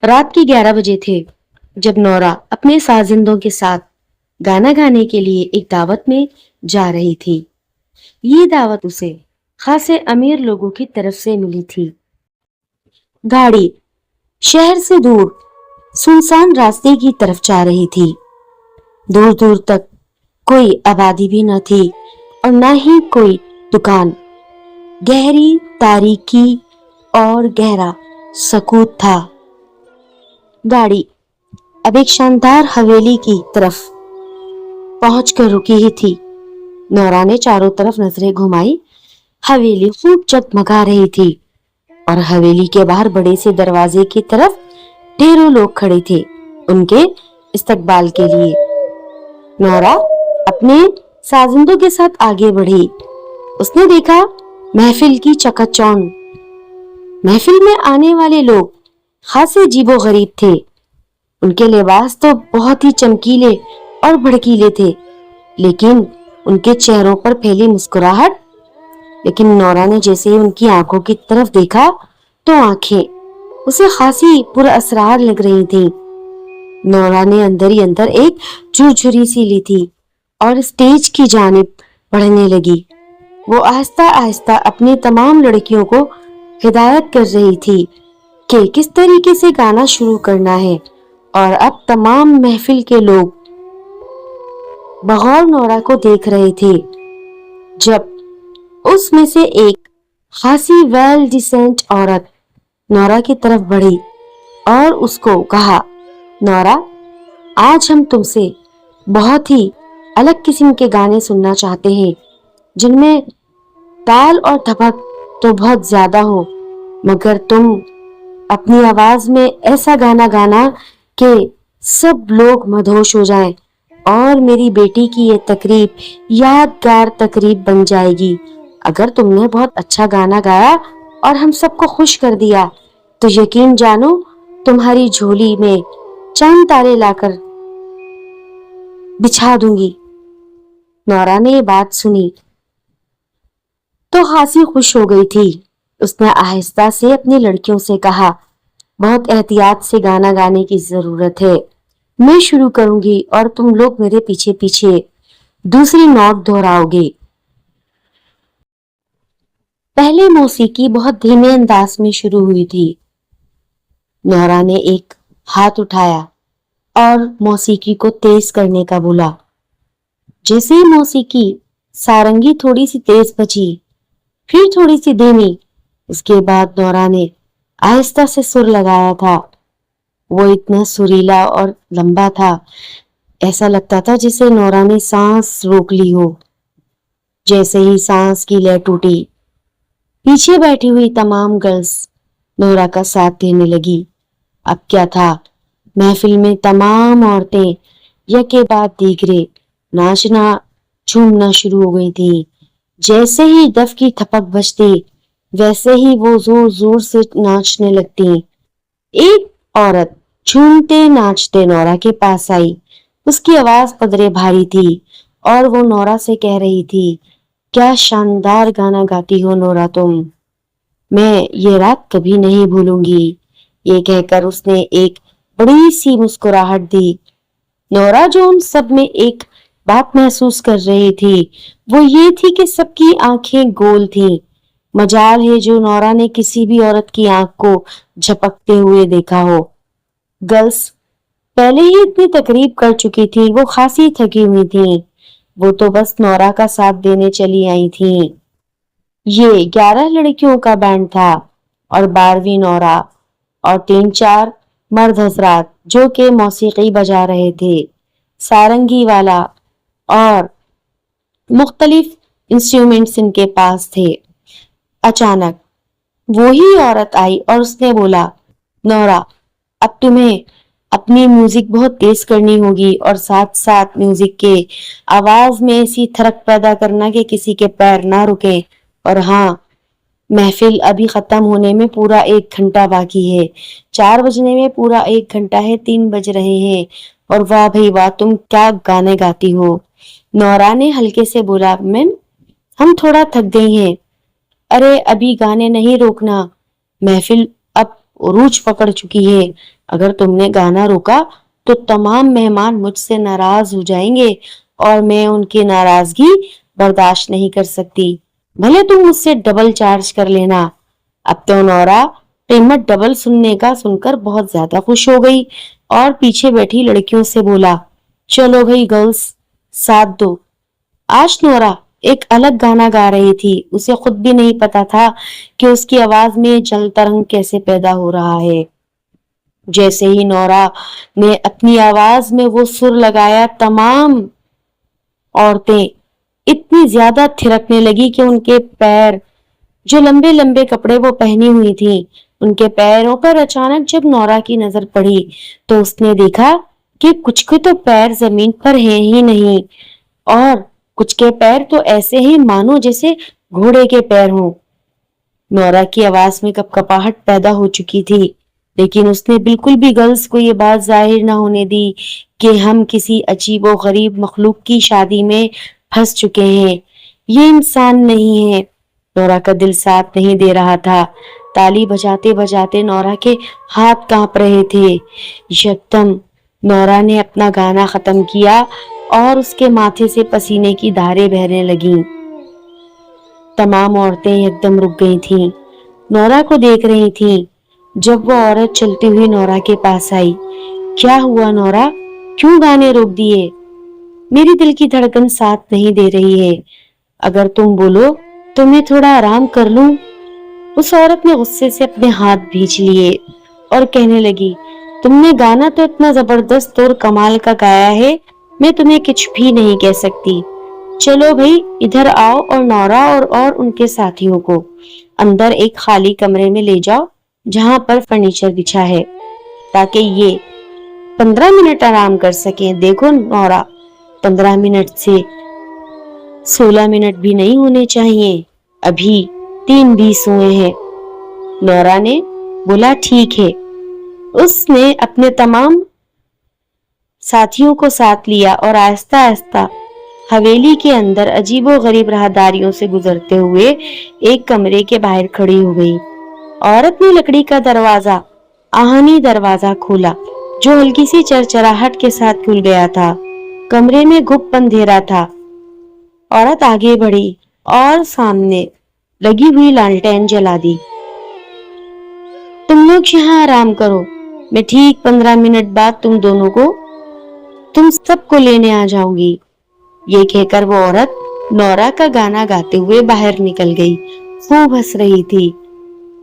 रात के 11 बजे थे जब नौरा अपने साजिंदों के साथ गाना गाने के लिए एक दावत में जा रही थी। ये दावत उसे खासे अमीर लोगों की तरफ से मिली थी। गाड़ी शहर से दूर सुनसान रास्ते की तरफ जा रही थी। दूर दूर तक कोई आबादी भी न थी और न ही कोई दुकान। गहरी तारीकी और गहरा सकूत था। गाड़ी अब एक शानदार हवेली की तरफ पहुंचकर रुकी ही थी। नौरा ने चारों तरफ नजरें घुमाई। हवेली खूब जगमगा रही थी और हवेली के बाहर बड़े से दरवाजे की तरफ ढेरों लोग खड़े थे उनके इस्तकबाल के लिए। नौरा अपने साजिंदों के साथ आगे बढ़ी। उसने देखा महफिल की चकाचौंध। महफिल में आने वाले लोग खासे अजीबो-गरीब थे। उनके लिबास तो बहुत ही चमकीले और भड़कीले थे, लेकिन उनके चेहरों पर फैली मुस्कुराहट। लेकिन नौरा ने जैसे ही उनकी आंखों की तरफ देखा तो आंखें उसे खासी पुरअसरार लग रही थीं। नौरा ने अंदर ही अंदर एक झुरझुरी सी ली थी और स्टेज की जानिब बढ़ने लगी। वो आहिस्ता आहिस्ता अपनी तमाम लड़कियों को हिदायत कर रही थी कि किस तरीके से गाना शुरू करना है, और अब तमाम महफिल के लोग बगौर नौरा को देख रहे थे। जब उसमें से एक खासी वेल डिसेंट औरत नौरा की तरफ बढ़ी और उसको कहा, नौरा, आज हम तुमसे बहुत ही अलग किस्म के गाने सुनना चाहते हैं, जिनमें ताल और धपक तो बहुत ज्यादा हो, मगर तुम अपनी आवाज में ऐसा गाना गाना कि सब लोग मदहोश हो जाएं और मेरी बेटी की ये तकरीब यादगार तकरीब बन जाएगी। अगर तुमने बहुत अच्छा गाना गाया और हम सबको खुश कर दिया तो यकीन जानो तुम्हारी झोली में चांद तारे लाकर बिछा दूंगी। नौरा ने ये बात सुनी तो खासी खुश हो गई थी। उसने आहिस्ता से अपनी लड़कियों से कहा, बहुत एहतियात से गाना गाने की जरूरत है। मैं शुरू करूंगी और तुम लोग मेरे पीछे पीछे दूसरी नोट दोहराओगे। पहले मौसीकी बहुत धीमे अंदाज में शुरू हुई थी। नौरा ने एक हाथ उठाया और मौसीकी को तेज करने का बोला। जैसे ही मौसीकी सारंगी थोड़ी सी तेज बजी, फिर थोड़ी सी धीमी, उसके बाद नौरा ने आहिस्ता से सुर लगाया था। वो इतना सुरीला और लंबा था, ऐसा लगता था जैसे नौरा ने सांस रोक ली हो। जैसे ही सांस की लय टूटी, पीछे बैठी हुई तमाम गर्ल्स नौरा का साथ देने लगी। अब क्या था, महफिल में तमाम औरतें एक के बाद दीगरे नाचना झूमना शुरू हो गई थी। जैसे ही दफ की थपक बजती, वैसे ही वो जोर जोर से नाचने लगती। एक औरत झूमते नाचते नौरा के पास आई। उसकी आवाज पदरे भारी थी और वो नौरा से कह रही थी, क्या शानदार गाना गाती हो नौरा तुम, मैं ये रात कभी नहीं भूलूंगी। ये कहकर उसने एक बड़ी सी मुस्कुराहट दी। नौरा जो उन सब में एक बात महसूस कर रही थी, वो ये थी कि सबकी आंखें गोल थीं। मजाल है जो नौरा ने किसी भी औरत की आंख को झपकते हुए देखा हो। गर्ल्स पहले ही इतनी तकरीब कर चुकी थी, वो खासी थकी हुई थी। वो तो बस नौरा का साथ देने चली आई थी। ये 11 लड़कियों का बैंड था और 12वीं नौरा और 3-4 मर्द हजरात जो के मौसीकी बजा रहे थे, सारंगी वाला और मुख्तलिफ इंस्ट्रूमेंट्स इनके पास थे। अचानक वो ही औरत आई और उसने बोला, नौरा, अब तुम्हें अपनी म्यूजिक बहुत तेज करनी होगी और साथ साथ म्यूजिक के आवाज में ऐसी थरक पैदा करना कि किसी के पैर ना रुके। और हाँ, महफिल अभी खत्म होने में पूरा 1 घंटा बाकी है। 4 बजने में पूरा 1 घंटा है, 3 बज रहे हैं। और वाह भाई वाह, तुम क्या गाने गाती हो। नौरा ने हल्के से बोला, मैम हम थोड़ा थक गई हैं। अरे अभी गाने नहीं रोकना, महफिल अब उरूज पकड़ चुकी है। अगर तुमने गाना रोका तो तमाम मेहमान मुझसे नाराज हो जाएंगे और मैं उनकी नाराजगी बर्दाश्त नहीं कर सकती। भले तुम मुझसे डबल चार्ज कर लेना। अब तो नौरा पेमेंट डबल सुनने का सुनकर बहुत ज्यादा खुश हो गई और पीछे बैठी लड़कियों से बोला, चलो भाई गर्ल्स, साथ दो। आज नोरा एक अलग गाना गा रही थी। उसे खुद भी नहीं पता था कि उसकी आवाज में जल तरंग कैसे पैदा हो रहा है। जैसे ही नोरा ने अपनी आवाज में वो सुर लगाया, तमाम औरतें इतनी ज्यादा थिरकने लगी कि उनके पैर, जो लंबे लंबे कपड़े वो पहनी हुई थी, उनके पैरों पर अचानक जब नोरा की नजर पड़ी तो उसने देखा कि कुछ के तो पैर जमीन पर हैं ही नहीं और कुछ के पैर तो ऐसे ही मानो जैसे घोड़े के पैर हों। नोरा की आवाज में कपकपाहट पैदा हो चुकी थी, लेकिन उसने बिल्कुल भी गर्ल्स को ये बात जाहिर न होने दी कि हम किसी अजीबो गरीब मखलूक की शादी में फंस चुके हैं। ये इंसान नहीं है। नोरा का दिल साथ नहीं दे रहा था। ताली बजाते बजाते नोरा के हाथ कांप रहे थे। यकदम नोरा ने अपना गाना खत्म किया और उसके माथे से पसीने की धारें बहने लगीं। तमाम औरतें एकदम रुक गई थीं, नोरा को देख रही थीं। जब वो औरत चलती हुई नोरा के पास आई, क्या हुआ नोरा, क्यों गाने रोक दिए? मेरी दिल की धड़कन साथ नहीं दे रही है। अगर तुम बोलो तो मैं थोड़ा आराम कर लूं। उस औरत ने गुस्से से अपने हाथ भींच लिए और कहने लगी, तुमने गाना तो इतना जबरदस्त और कमाल का गाया है, मैं तुम्हें कुछ भी नहीं कह सकती। चलो भाई इधर आओ और नौरा और उनके साथियों को अंदर एक खाली कमरे में ले जाओ जहां पर फर्नीचर बिछा है, ताकि ये 15 मिनट आराम कर सकें। देखो नौरा, 15 मिनट से 16 मिनट भी नहीं होने चाहिए, अभी 3:20 हुए हैं। नौरा ने बोला, ठीक है। उसने अपने तमाम साथियों को साथ लिया और आहिस्ता आहिस्ता हवेली के अंदर अजीबो गरीब राहदारियों से गुजरते हुए एक कमरे के बाहर खड़ी हो गई। औरत ने लकड़ी का दरवाजा, आहनी दरवाजा खोला, जो हल्की सी चरचराहट के साथ खुल गया था। कमरे में गुप्त अंधेरा था। औरत आगे बढ़ी और सामने लगी हुई लालटेन जला दी। तुम लोग यहाँ आराम करो, मैं ठीक 15 मिनट बाद तुम सबको लेने आ जाऊंगी। ये कहकर वो औरत नौरा का गाना गाते हुए बाहर निकल गई। खूब हंस रही थी।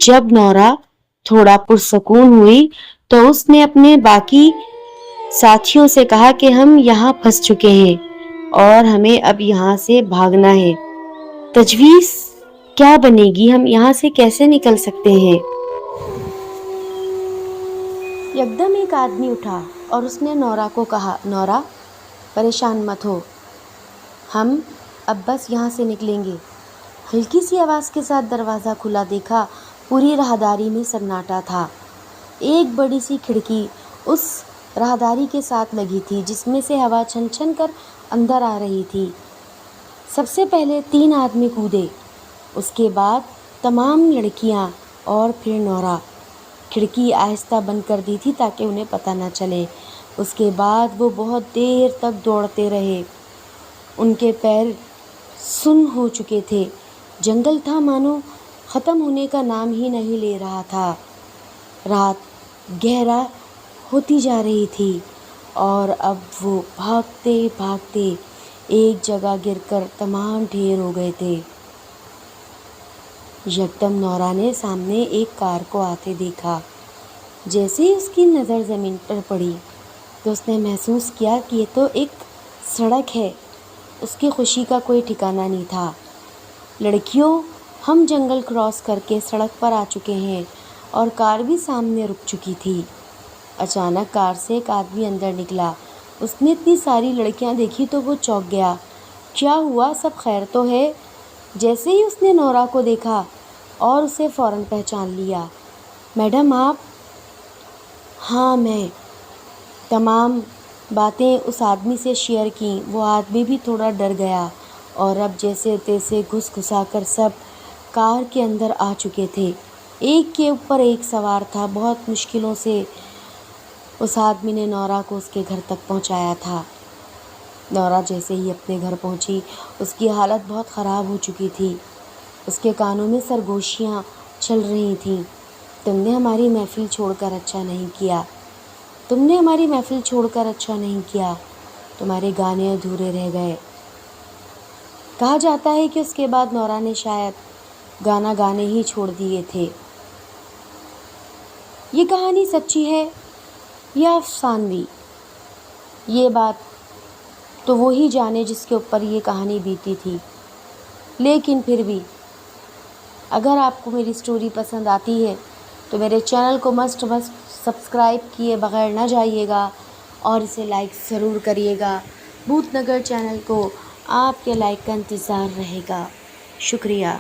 जब नौरा थोड़ा पुरसकून हुई तो उसने अपने बाकी साथियों से कहा कि हम यहाँ फंस चुके हैं और हमें अब यहाँ से भागना है। तजवीज क्या बनेगी, हम यहाँ से कैसे निकल सकते हैं? एकदम एक आदमी उठा और उसने नौरा को कहा, नौरा परेशान मत हो, हम अब बस यहाँ से निकलेंगे। हल्की सी आवाज़ के साथ दरवाज़ा खुला। देखा पूरी राहदारी में सन्नाटा था। एक बड़ी सी खिड़की उस राहदारी के साथ लगी थी, जिसमें से हवा छन छन कर अंदर आ रही थी। सबसे पहले 3 आदमी कूदे, उसके बाद तमाम लड़कियां और फिर नौरा। खिड़की आहिस्ता बंद कर दी थी ताकि उन्हें पता न चले। उसके बाद वो बहुत देर तक दौड़ते रहे। उनके पैर सुन्न हो चुके थे। जंगल था मानो ख़त्म होने का नाम ही नहीं ले रहा था। रात गहरा होती जा रही थी और अब वो भागते भागते एक जगह गिरकर तमाम ढेर हो गए थे। यकदम नौरा ने सामने एक कार को आते देखा। जैसे ही उसकी नज़र ज़मीन पर पड़ी तो उसने महसूस किया कि ये तो एक सड़क है। उसकी खुशी का कोई ठिकाना नहीं था। लड़कियों, हम जंगल क्रॉस करके सड़क पर आ चुके हैं और कार भी सामने रुक चुकी थी। अचानक कार से एक आदमी अंदर निकला। उसने इतनी सारी लड़कियां देखी तो वो चौंक गया। क्या हुआ, सब खैर तो है? जैसे ही उसने नौरा को देखा और उसे फ़ौरन पहचान लिया। मैडम आप? हाँ मैं। तमाम बातें उस आदमी से शेयर की। वो आदमी भी थोड़ा डर गया और अब जैसे तैसे घुस घुसा कर सब कार के अंदर आ चुके थे। ایک کے اوپر ایک سوار تھا. بہت مشکلوں سے اس آدمی نے نورا کو اس کے گھر تک پہنچایا تھا. نورا جیسے ہی اپنے گھر پہنچی اس کی حالت بہت خراب ہو چکی تھی. اس کے کانوں میں سرگوشیاں چل رہی تھیں. تم نے ہماری محفل چھوڑ کر اچھا نہیں کیا. تم نے ہماری محفل چھوڑ کر اچھا نہیں کیا. تمہارے گانے ادھورے رہ گئے. کہا جاتا ہے کہ اس کے بعد نورا نے شاید گانا گانے ہی چھوڑ دیے تھے. یہ کہانی سچی ہے یا افسانوی، یہ بات تو وہی جانے جس کے اوپر یہ کہانی بیتی تھی. لیکن پھر بھی اگر آپ کو میری سٹوری پسند آتی ہے تو میرے چینل کو مسٹ سبسکرائب کیے بغیر نہ جائیے گا اور اسے لائک ضرور کریے گا. بھوت نگر چینل کو آپ کے لائک کا انتظار رہے گا. شکریہ.